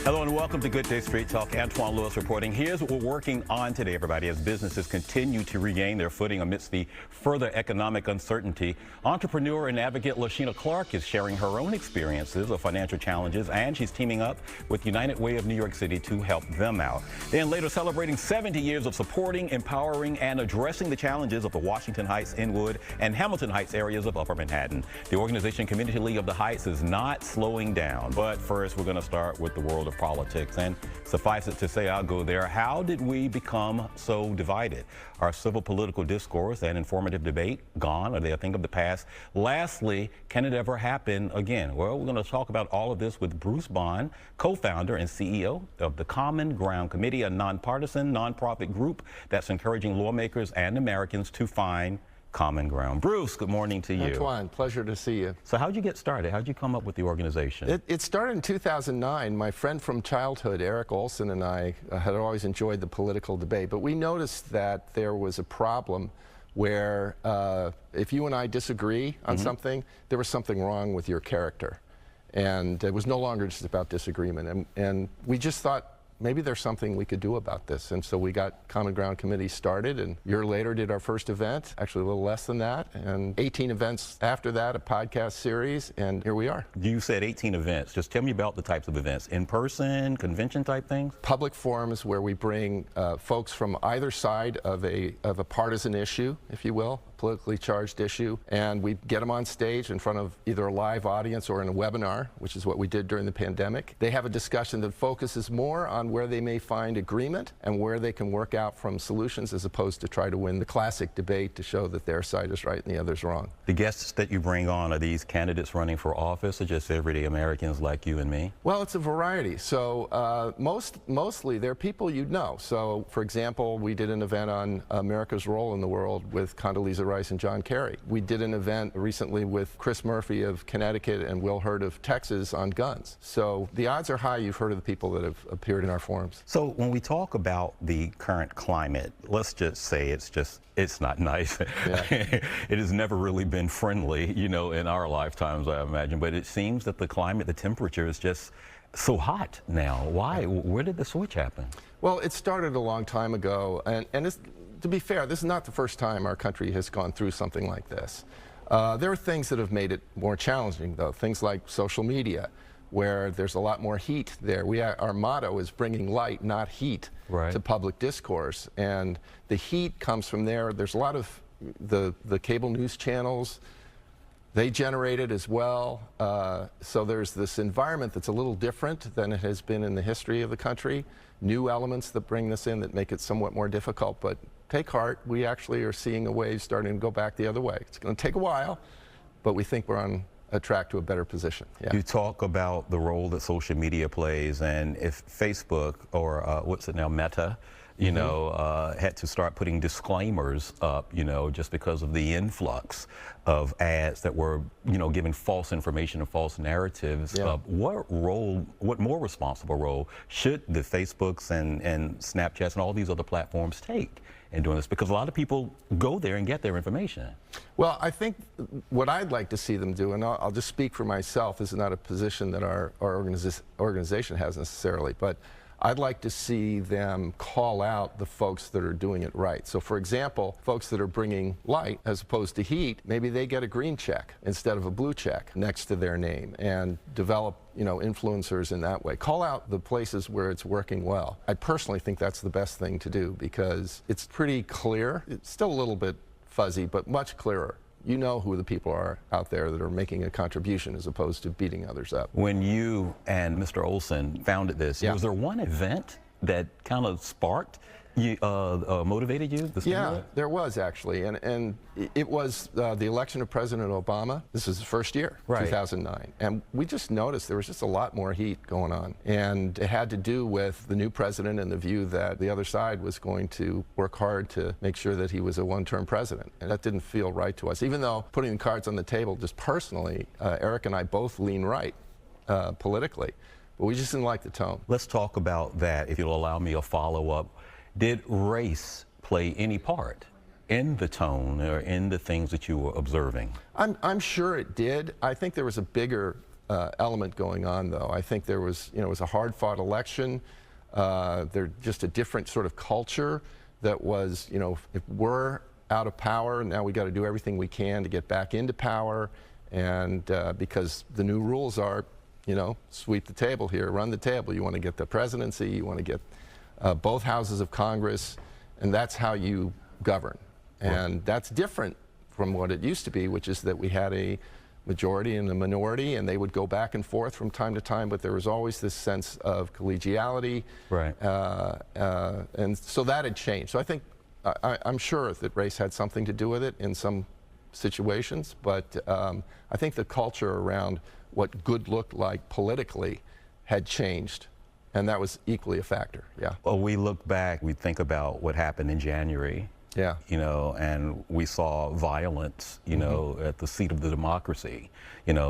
Hello and welcome to Good Day Street Talk. Antwan Lewis reporting. Here's what we're working on today, everybody, as businesses continue to regain their footing amidst the further economic uncertainty. Entrepreneur and advocate Lashina Clark is sharing her own experiences of financial challenges, and she's teaming up with United Way of New York City to help them out. Then later, celebrating 70 years of supporting, empowering, and addressing the challenges of the Washington Heights, Inwood, and Hamilton Heights areas of Upper Manhattan. The organization Community League of the Heights is not slowing down. But first, we're going to start with the world of politics, and suffice it to say, I'll go there. How did we become so divided? Are civil political discourse and informative debate gone? Are they a thing of the past? Lastly, can it ever happen again? Well, we're going to talk about all of this with Bruce Bond, co-founder and CEO of the Common Ground Committee, a nonpartisan nonprofit group that's encouraging lawmakers and Americans to find common ground. Bruce, good morning to you. Antwan, pleasure to see you. So how'd you get started? How'd you come up with the organization? It started in 2009. My friend from childhood, Eric Olson, and I had always enjoyed the political debate, but we noticed that there was a problem where if you and I disagree on something, there was something wrong with your character. And it was no longer just about disagreement. And we just thought, maybe there's something we could do about this. And so we got Common Ground Committee started, and a year later did our first event, actually a little less than that, and 18 events after that, a podcast series, and here we are. You said 18 events. Just tell me about the types of events. In-person, convention type things? Public forums where we bring folks from either side of a partisan issue, if you will, politically charged issue, and we get them on stage in front of either a live audience or in a webinar, which is what we did during the pandemic. They have a discussion that focuses more on where they may find agreement and where they can work out from solutions, as opposed to try to win the classic debate to show that their side is right and the other's wrong. The guests that you bring on, are these candidates running for office or just everyday Americans like you and me? Well, it's a variety. So mostly they're people you'd know. So, for example, we did an event on America's role in the world with Condoleezza Rice and John Kerry. We did an event recently with Chris Murphy of Connecticut and Will Hurd of Texas on guns. So the odds are high you've heard of the people that have appeared in our forums. So when we talk about the current climate, let's just say it's not nice. Yeah. It has never really been friendly, you know, in our lifetimes, I imagine. But it seems that the climate, the temperature is just so hot now. Why? Where did the switch happen? Well, it started a long time ago, and it's, to be fair, this is not the first time our country has gone through something like this. There are things that have made it more challenging, though, things like social media, where there's a lot more heat there. Our motto is bringing light, not heat, to public discourse, and the heat comes from there. There's a lot of the cable news channels, they generate it as well. So there's this environment that's a little different than it has been in the history of the country. New elements that bring this in that make it somewhat more difficult, but take heart, we actually are seeing a wave starting to go back the other way. It's going to take a while, but we think we're on a track to a better position. Yeah. You talk about the role that social media plays, and if Facebook or what's it now, Meta, you know, had to start putting disclaimers up, you know, just because of the influx of ads that were, you know, giving false information and false narratives. What more responsible role should the Facebooks and Snapchats and all these other platforms take in doing this? Because a lot of people go there and get their information. Well, I think what I'd like to see them do, and I'll just speak for myself, this is not a position that our organization has necessarily, but I'd like to see them call out the folks that are doing it right. So, for example, folks that are bringing light as opposed to heat, maybe they get a green check instead of a blue check next to their name, and develop, you know, influencers in that way. Call out the places where it's working well. I personally think that's the best thing to do because it's pretty clear. It's still a little bit fuzzy, but much clearer. You know who the people are out there that are making a contribution as opposed to beating others up. When you and Mr. Olson founded this, was there one event that kind of sparked you, motivated you? Yeah, there was actually, and it was the election of President Obama. This is the first year, 2009, and we just noticed there was just a lot more heat going on, and it had to do with the new president and the view that the other side was going to work hard to make sure that he was a one-term president, and that didn't feel right to us. Even though putting the cards on the table, just personally, Eric and I both lean right politically, but we just didn't like the tone. Let's talk about that, if you'll allow me a follow-up. Did race play any part in the tone or in the things that you were observing? I'm sure it did. I think there was a bigger element going on, though. I think there was, it was a hard-fought election. There's just a different sort of culture that was, if we're out of power, now we got to do everything we can to get back into power. And because the new rules are, sweep the table here, run the table. You want to get the presidency, you want to get both houses of Congress, and that's how you govern. And that's different from what it used to be, which is that we had a majority and a minority, and they would go back and forth from time to time, but there was always this sense of collegiality. Right. And so that had changed. So I think, I'm sure that race had something to do with it in some situations, but I think the culture around what good looked like politically had changed, and that was equally a factor. Yeah. Well, we look back, we think about what happened in January. Yeah. And we saw violence, at the seat of the democracy,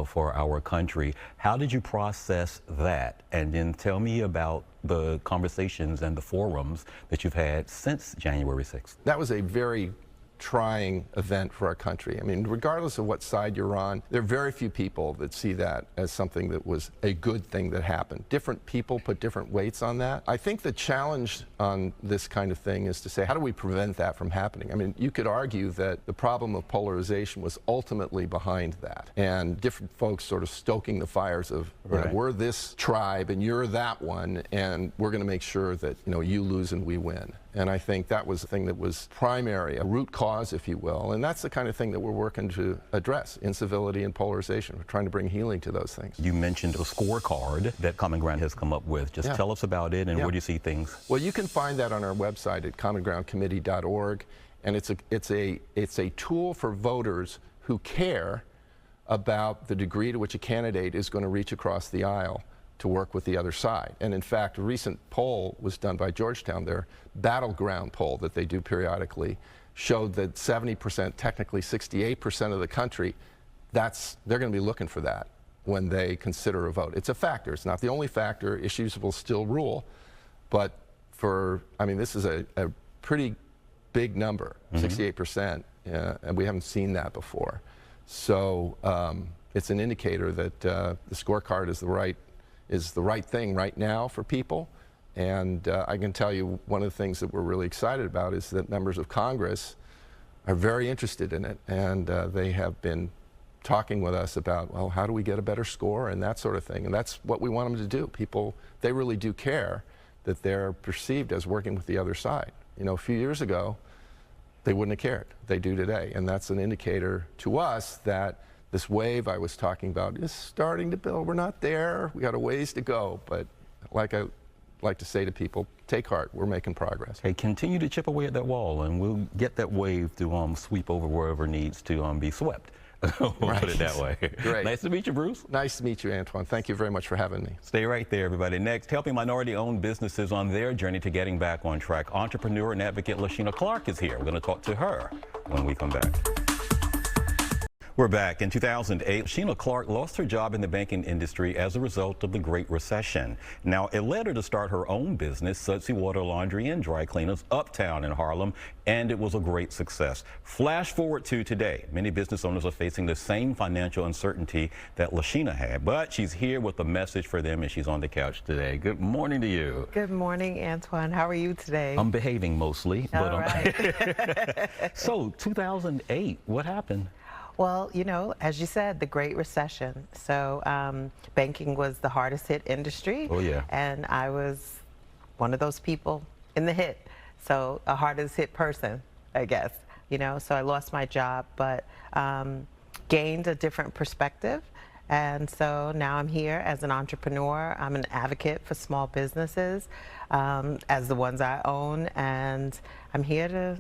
for our country. How did you process that? And then tell me about the conversations and the forums that you've had since January 6th. That was a very trying event for our country. I mean, regardless of what side you're on, there are very few people that see that as something that was a good thing that happened. Different people put different weights on that. I think the challenge on this kind of thing is to say, how do we prevent that from happening? I mean, you could argue that the problem of polarization was ultimately behind that, and different folks sort of stoking the fires of, we're this tribe and you're that one, and we're going to make sure that, you lose and we win. And I think that was the thing that was primary, a root cause, if you will. And that's the kind of thing that we're working to address, incivility and polarization. We're trying to bring healing to those things. You mentioned a scorecard that Common Ground has come up with. Just tell us about it and where do you see things? Well, you can find that on our website at commongroundcommittee.org. And it's a tool for voters who care about the degree to which a candidate is going to reach across the aisle to work with the other side. And in fact, a recent poll was done by Georgetown, their battleground poll that they do periodically, showed that 70%, technically 68% of the country, they're going to be looking for that when they consider a vote. It's a factor. It's not the only factor. Issues will still rule. But this is a pretty big number, 68%, and we haven't seen that before. So it's an indicator that the scorecard is the right thing right now for people. And I can tell you one of the things that we're really excited about is that members of Congress are very interested in it, and they have been talking with us about, well, how do we get a better score and that sort of thing. And that's what we want them to do. People, they really do care that they're perceived as working with the other side. A few years ago, they wouldn't have cared. They do today. And that's an indicator to us that this wave I was talking about is starting to build. We're not there. We got a ways to go. But like I like to say to people, take heart. We're making progress. Hey, continue to chip away at that wall, and we'll get that wave to sweep over wherever needs to be swept. We'll put it that way. Great. Nice to meet you, Bruce. Nice to meet you, Antwan. Thank you very much for having me. Stay right there, everybody. Next, helping minority-owned businesses on their journey to getting back on track. Entrepreneur and advocate Lashina Clark is here. We're going to talk to her when we come back. We're back. In 2008, Lashina Clark lost her job in the banking industry as a result of the Great Recession. Now, it led her to start her own business, Sudsy Water Laundry and Dry Cleaners, uptown in Harlem, and it was a great success. Flash forward to today. Many business owners are facing the same financial uncertainty that Lashina had, but she's here with a message for them, and she's on the couch today. Good morning to you. Good morning, Antwan. How are you today? I'm behaving mostly. All right. So, 2008, what happened? Well, as you said, the Great Recession. So banking was the hardest hit industry. Oh, yeah. And I was one of those people in the hit. So a hardest hit person, I guess. So I lost my job, but gained a different perspective. And so now I'm here as an entrepreneur. I'm an advocate for small businesses, as the ones I own. And I'm here to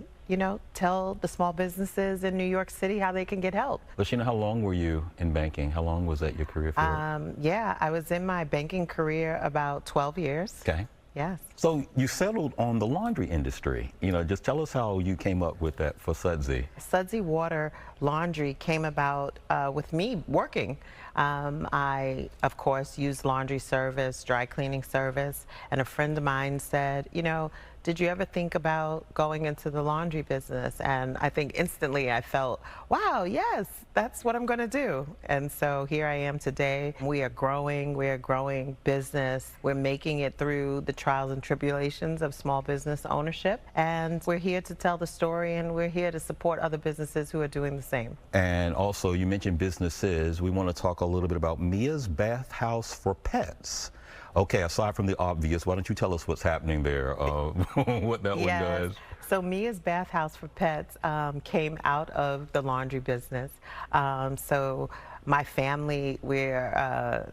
tell the small businesses in New York City how they can get help. Lashina, how long were you in banking? How long was that your career for? Yeah, I was in my banking career about 12 years. Okay. Yes. So you settled on the laundry industry. Just tell us how you came up with that for Sudsy. Sudsy Water Laundry came about with me working. I, of course, used laundry service, dry cleaning service, and a friend of mine said, did you ever think about going into the laundry business? And I think instantly I felt, wow, yes, that's what I'm going to do. And so here I am today. We are a growing business. We're making it through the trials and tribulations of small business ownership. And we're here to tell the story, and we're here to support other businesses who are doing the same. And also, you mentioned businesses. We want to talk a little bit about Mia's Bathhouse for Pets. Okay, aside from the obvious, why don't you tell us what's happening there, what that one does? So Mia's Bathhouse for Pets came out of the laundry business. So my family, we're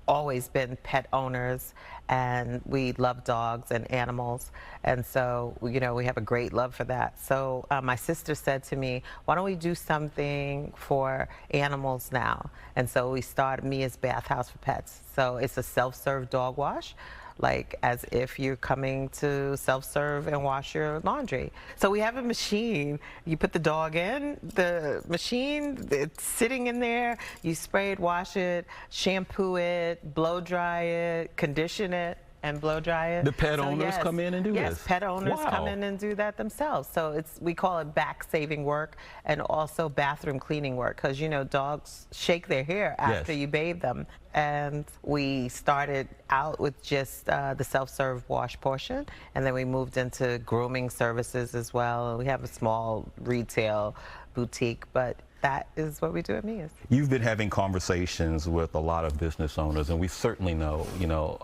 always been pet owners, and we love dogs and animals, and so we have a great love for that. So my sister said to me, why don't we do something for animals now? And so we started Mia's Bathhouse for Pets. So it's a self-serve dog wash, like as if you're coming to self-serve and wash your laundry. So we have a machine. You put the dog in, the machine, it's sitting in there. You spray it, wash it, shampoo it, blow dry it, condition it, and blow dry it. The pet owners come in and do this? Yes, pet owners come in and do that themselves. So we call it back-saving work and also bathroom cleaning work, because dogs shake their hair after you bathe them. And we started out with just the self-serve wash portion, and then we moved into grooming services as well. We have a small retail boutique, but that is what we do at Mia's. You've been having conversations with a lot of business owners, and we certainly know,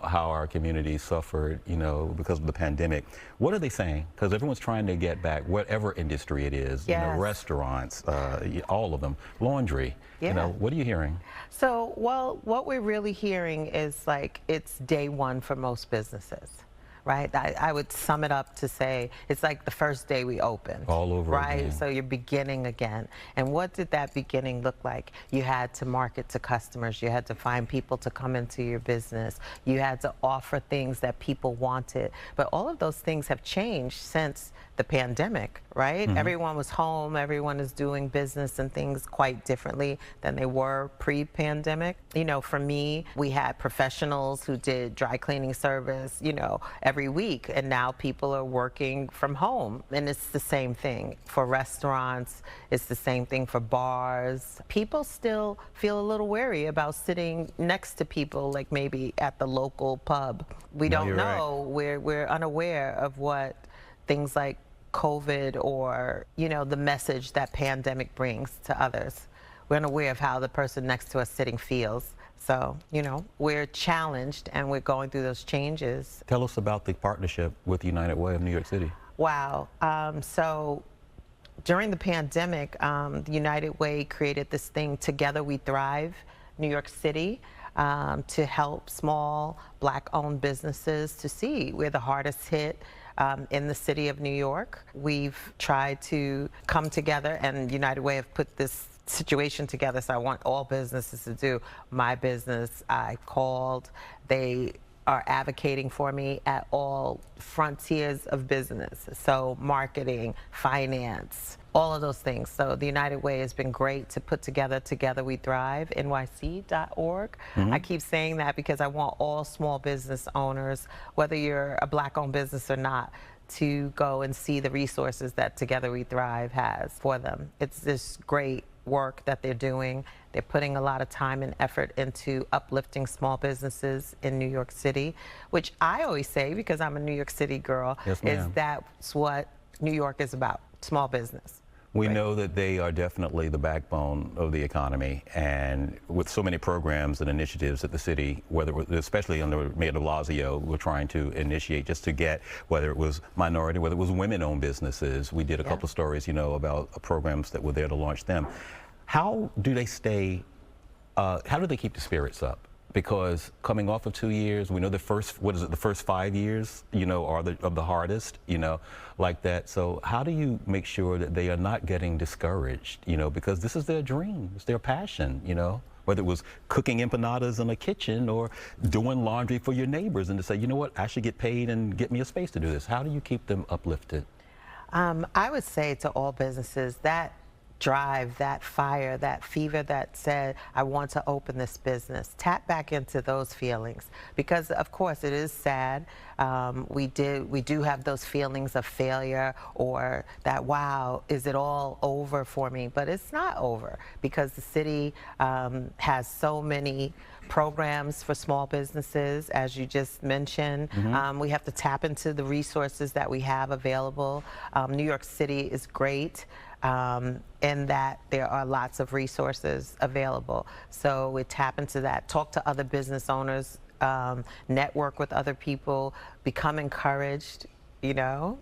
how our community suffered, because of the pandemic. What are they saying? Because everyone's trying to get back, whatever industry it is, restaurants, all of them, laundry. What are you hearing? So, well, what we're really hearing is it's day one for most businesses. Right? I would sum it up to say it's like the first day we opened. All over again. So you're beginning again. And what did that beginning look like? You had to market to customers. You had to find people to come into your business. You had to offer things that people wanted. But all of those things have changed since the pandemic, right? Mm-hmm. Everyone was home. Everyone is doing business and things quite differently than they were pre-pandemic. For me, we had professionals who did dry cleaning service, every week, and now people are working from home, and it's the same thing for restaurants. It's the same thing for bars. People still feel a little wary about sitting next to people, like maybe at the local pub. We don't know. Right. We're unaware of what things like COVID or the message that pandemic brings to others. We're unaware of how the person next to us sitting feels. So, we're challenged, and we're going through those changes. Tell us about the partnership with United Way of New York City. Wow. So during the pandemic, the United Way created this thing, Together We Thrive, New York City, to help small Black-owned businesses to see we're the hardest hit in the city of New York. We've tried to come together, and United Way have put this situation together, so I want all businesses to do. My business, I called. They are advocating for me at all frontiers of business. So marketing, finance, all of those things. So the United Way has been great to put together Together We Thrive, nyc.org. Mm-hmm. I keep saying that because I want all small business owners, whether you're a Black-owned business or not, to go and see the resources that Together We Thrive has for them. It's this great work that they're doing. They're putting a lot of time and effort into uplifting small businesses in New York City, which I always say, because I'm a New York City girl, is that's what New York is about, small business. We know that they are definitely the backbone of the economy, and with so many programs and initiatives that the city, especially under Mayor de Blasio, we're trying to initiate just to get, whether it was minority, whether it was women-owned businesses. We did a couple of stories, about programs that were there to launch them. How do they stay, how do they keep the spirits up? Because coming off of 2 years, we know the first 5 years, are the hardest, like that. So how do you make sure that they are not getting discouraged, because this is their dream, it's their passion, whether it was cooking empanadas in a kitchen or doing laundry for your neighbors, and to say, you know what, I should get paid and get me a space to do this. How do you keep them uplifted? I would say to all businesses that drive, that fire, that fever that said, I want to open this business. Tap back into those feelings, because of course it is sad. We do have those feelings of failure, or that, wow, is it all over for me? But it's not over, because the city has so many programs for small businesses, as you just mentioned. We have to tap into the resources that we have available. New York City is great in that there are lots of resources available. So we tap into that, talk to other business owners, network with other people, become encouraged, you know,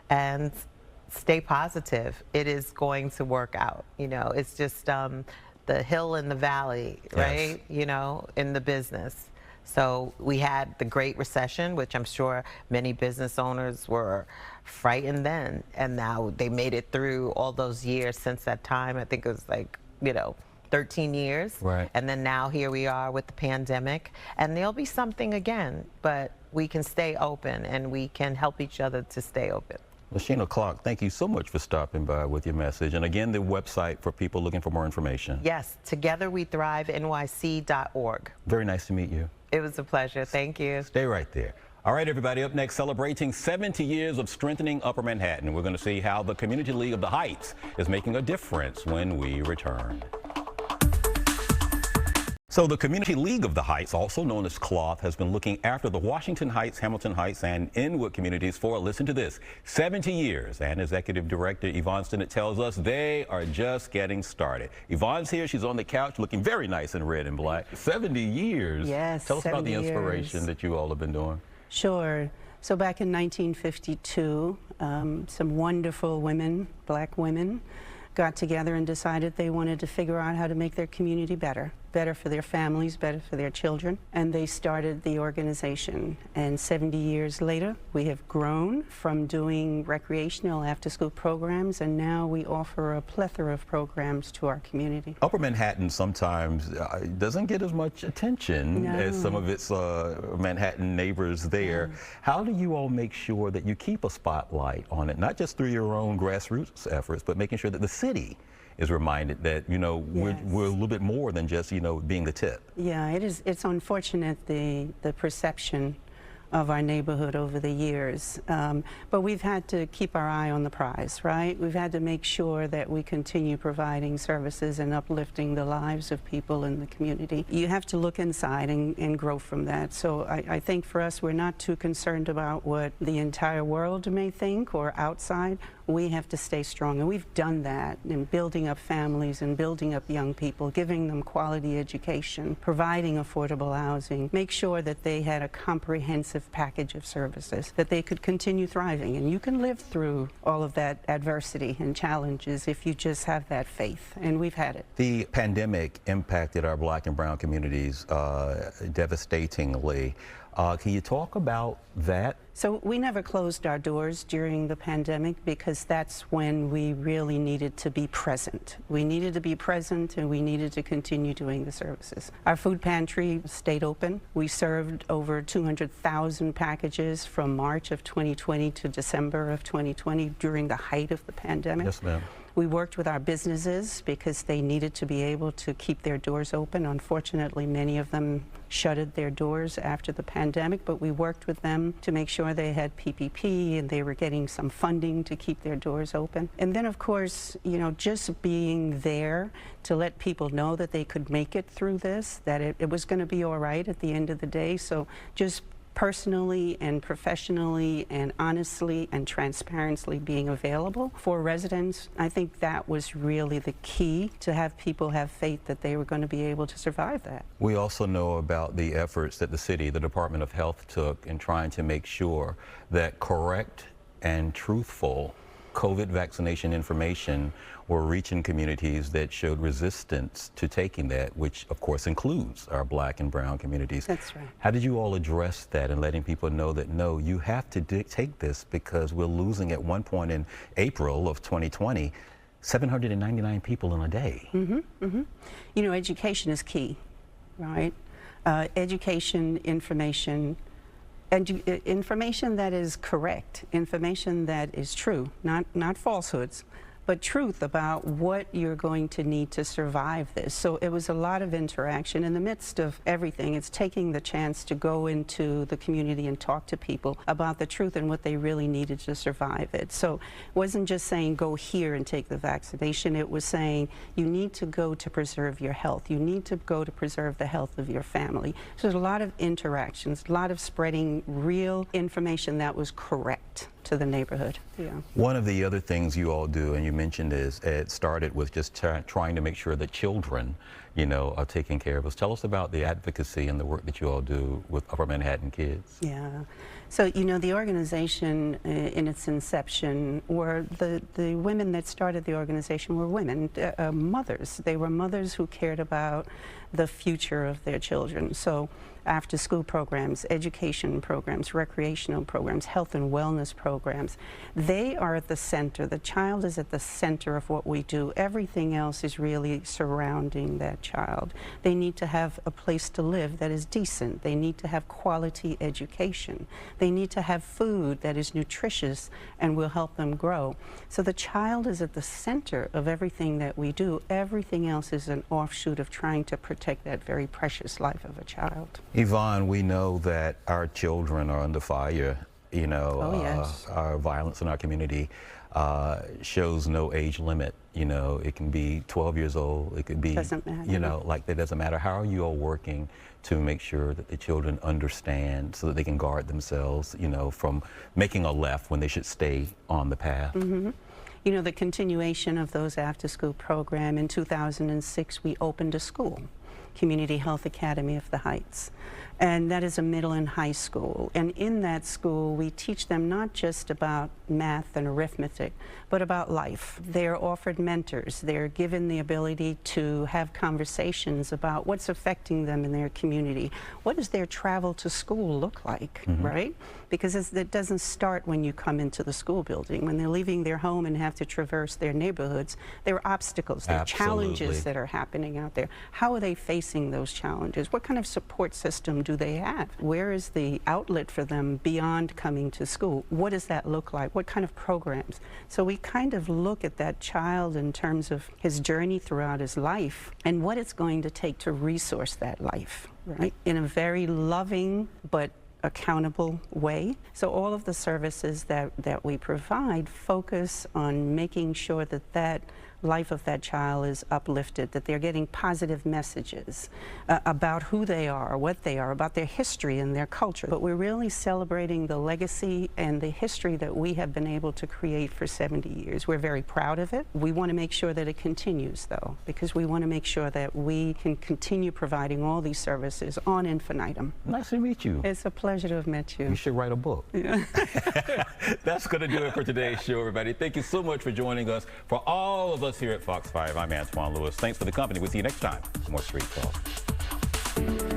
and stay positive. It is going to work out. You know, it's just the hill and the valley, right? Yes. You know, in the business. So we had the Great Recession, which I'm sure many business owners were frightened then, and now they made it through all those years since that time. I think it was like, you know, 13 years. Right. And then now here we are with the pandemic, and there'll be something again, but we can stay open and we can help each other to stay open. Lashina Clark, thank you so much for stopping by with your message. And again, the website for people looking for more information. Yes, togetherwethrivenyc.org. Very nice to meet you. It was a pleasure. Thank you. Stay right there. All right, everybody, up next, celebrating 70 years of strengthening Upper Manhattan. We're going to see how the Community League of the Heights is making a difference when we return. So the Community League of the Heights, also known as CLOTH, has been looking after the Washington Heights, Hamilton Heights, and Inwood communities for, listen to this, 70 years. And Executive Director Yvonne Stinnett tells us they are just getting started. Yvonne's here. She's on the couch looking very nice in red and black. 70 years. Yes, Tell us about the inspiration years. that you all have been doing. Sure. So back in 1952, some wonderful women, black women, got together and decided they wanted to figure out how to make their community better for their families, better for their children, and they started the organization. And 70 years later, we have grown from doing recreational after-school programs, and now we offer a plethora of programs to our community. Upper Manhattan sometimes doesn't get as much attention as some of its Manhattan neighbors there. How do you all make sure that you keep a spotlight on it, not just through your own grassroots efforts, but making sure that the city is reminded that, you know, we're a little bit more than just, you know, being the tip? Yeah, it's unfortunate, the perception of our neighborhood over the years. But we've had to keep our eye on the prize, right? We've had to make sure that we continue providing services and uplifting the lives of people in the community. You have to look inside and grow from that. So I think for us, we're not too concerned about what the entire world may think or outside. We have to stay strong, and we've done that in building up families and building up young people, giving them quality education, providing affordable housing, make sure that they had a comprehensive package of services, that they could continue thriving. And you can live through all of that adversity and challenges if you just have that faith, and we've had it. The pandemic impacted our black and brown communities devastatingly. Can you talk about that? So we never closed our doors during the pandemic, because that's when we really needed to be present. We needed to be present, and we needed to continue doing the services. Our food pantry stayed open. We served over 200,000 packages from March of 2020 to December of 2020 during the height of the pandemic. Yes, ma'am. We worked with our businesses because they needed to be able to keep their doors open. Unfortunately, many of them shuttered their doors after the pandemic, but we worked with them to make sure they had PPP and they were getting some funding to keep their doors open. And then, of course, you know, just being there to let people know that they could make it through this, that it was going to be all right at the end of the day. So just personally and professionally and honestly and transparently being available for residents, I think that was really the key, to have people have faith that they were going to be able to survive that. We also know about the efforts that the city, the Department of Health took in trying to make sure that correct and truthful COVID vaccination information were reaching communities that showed resistance to taking that, which of course includes our black and brown communities. That's right. How did you all address that and letting people know that, no, you have to take this, because we're losing at one point in April of 2020, 799 people in a day? You know, education is key, right? Education, information, and information that is correct, information that is true, not falsehoods, but truth about what you're going to need to survive this. So it was a lot of interaction. In the midst of everything, it's taking the chance to go into the community and talk to people about the truth and what they really needed to survive it. So it wasn't just saying go here and take the vaccination. It was saying you need to go to preserve your health. You need to go to preserve the health of your family. So there's a lot of interactions, a lot of spreading real information that was correct to the neighborhood. Yeah. One of the other things you all do, and you mentioned, is it started with just trying to make sure that children, you know, are taken care of. Tell us about the advocacy and the work that you all do with Upper Manhattan kids. Yeah. So, you know, the organization in its inception, were the women that started the organization were women, mothers. They were mothers who cared about the future of their children. So after school programs, education programs, recreational programs, health and wellness programs, they are at the center. The child is at the center of what we do. Everything else is really surrounding that child. They need to have a place to live that is decent. They need to have quality education. They need to have food that is nutritious and will help them grow. So the child is at the center of everything that we do. Everything else is an offshoot of trying to protect that very precious life of a child. Yvonne, we know that our children are under fire. You know, oh, yes. Our violence in our community shows no age limit. You know, it can be 12 years old, it could be, doesn't matter. You know, like that doesn't matter. How are you all working to make sure that the children understand so that they can guard themselves, you know, from making a left when they should stay on the path? Mm-hmm. You know, the continuation of those after-school program, in 2006 we opened a school, Community Health Academy of the Heights. And that is a middle and high school. And in that school, we teach them not just about math and arithmetic, but about life. They're offered mentors. They're given the ability to have conversations about what's affecting them in their community. What does their travel to school look like, right? Because it doesn't start when you come into the school building. When they're leaving their home and have to traverse their neighborhoods, there are obstacles, there are challenges that are happening out there. How are they facing those challenges? What kind of support system do they have? Where is the outlet for them beyond coming to school? What does that look like? What kind of programs? So we kind of look at that child in terms of his journey throughout his life and what it's going to take to resource that life, right? In a very loving but accountable way. So all of the services that we provide focus on making sure that that life of that child is uplifted, that they're getting positive messages about who they are, what they are, about their history and their culture. But we're really celebrating the legacy and the history that we have been able to create for 70 years. We're very proud of it. We want to make sure that it continues, though, because we want to make sure that we can continue providing all these services on infinitum. Nice to meet you. It's a pleasure to have met you. You should write a book. Yeah. That's going to do it for today's show, everybody. Thank you so much for joining us. For all of us here at Fox 5, I'm Antwan Lewis. Thanks for the company. We'll see you next time. More Street Talk.